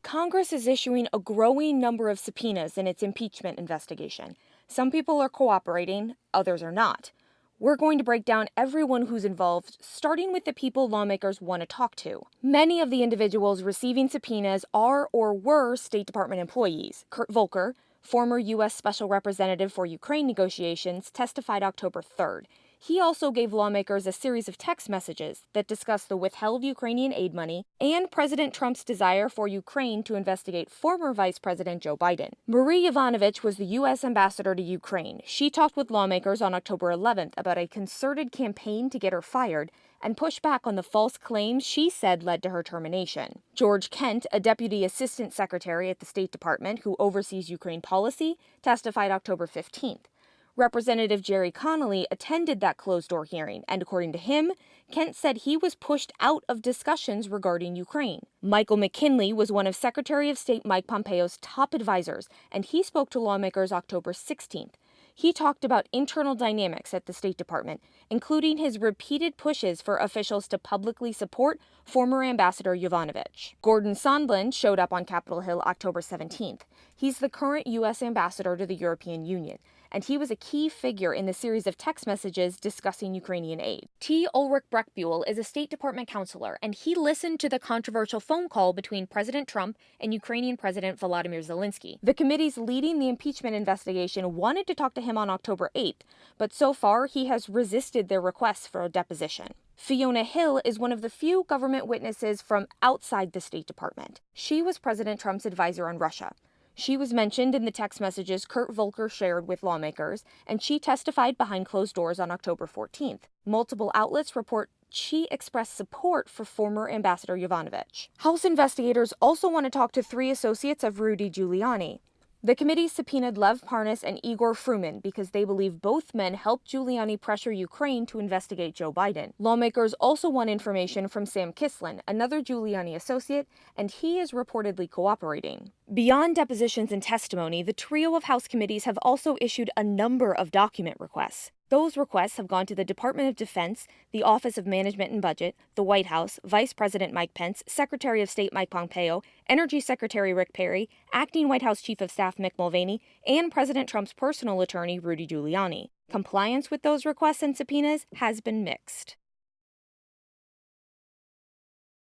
Congress is issuing a growing number of subpoenas in its impeachment investigation. Some people are cooperating, others are not. We're going to break down everyone who's involved, starting with the people lawmakers want to talk to. Many of the individuals receiving subpoenas are or were State Department employees. Volker, former U.S. Special Representative for Ukraine negotiations, testified October 3rd. He also gave lawmakers a series of text messages that discuss the withheld Ukrainian aid money and President Trump's desire for Ukraine to investigate former Vice President Joe Biden. Marie Yovanovitch was the U.S. ambassador to Ukraine. She talked with lawmakers on October 11th about a concerted campaign to get her fired and push back on the false claims she said led to her termination. George Kent, a deputy assistant secretary at the State Department who oversees Ukraine policy, testified October 15th. Representative Jerry Connolly attended that closed-door hearing, and according to him, Kent said he was pushed out of discussions regarding Ukraine. Michael McKinley was one of Secretary of State Mike Pompeo's top advisors, and he spoke to lawmakers October 16th. He talked about internal dynamics at the State Department, including his repeated pushes for officials to publicly support former Ambassador Yovanovitch. Gordon Sondland showed up on Capitol Hill October 17th. He's the current U.S. ambassador to the European Union, and he was a key figure in the series of text messages discussing Ukrainian aid. T. Ulrich Breckbuhl is a State Department counselor, and he listened to the controversial phone call between President Trump and Ukrainian President Volodymyr Zelensky. The committees leading the impeachment investigation wanted to talk to him on October 8th, but so far he has resisted their requests for a deposition. Fiona Hill is one of the few government witnesses from outside the State Department. She was President Trump's advisor on Russia. She was mentioned in the text messages Kurt Volker shared with lawmakers, and she testified behind closed doors on October 14th. Multiple outlets report she expressed support for former Ambassador Yovanovitch. House investigators also want to talk to 3 associates of Rudy Giuliani. The committee subpoenaed Lev Parnas and Igor Fruman because they believe both men helped Giuliani pressure Ukraine to investigate Joe Biden. Lawmakers also want information from Sam Kislin, another Giuliani associate, and he is reportedly cooperating. Beyond depositions and testimony, the trio of House committees have also issued a number of document requests. Those requests have gone to the Department of Defense, the Office of Management and Budget, the White House, Vice President Mike Pence, Secretary of State Mike Pompeo, Energy Secretary Rick Perry, Acting White House Chief of Staff Mick Mulvaney, and President Trump's personal attorney Rudy Giuliani. Compliance with those requests and subpoenas has been mixed.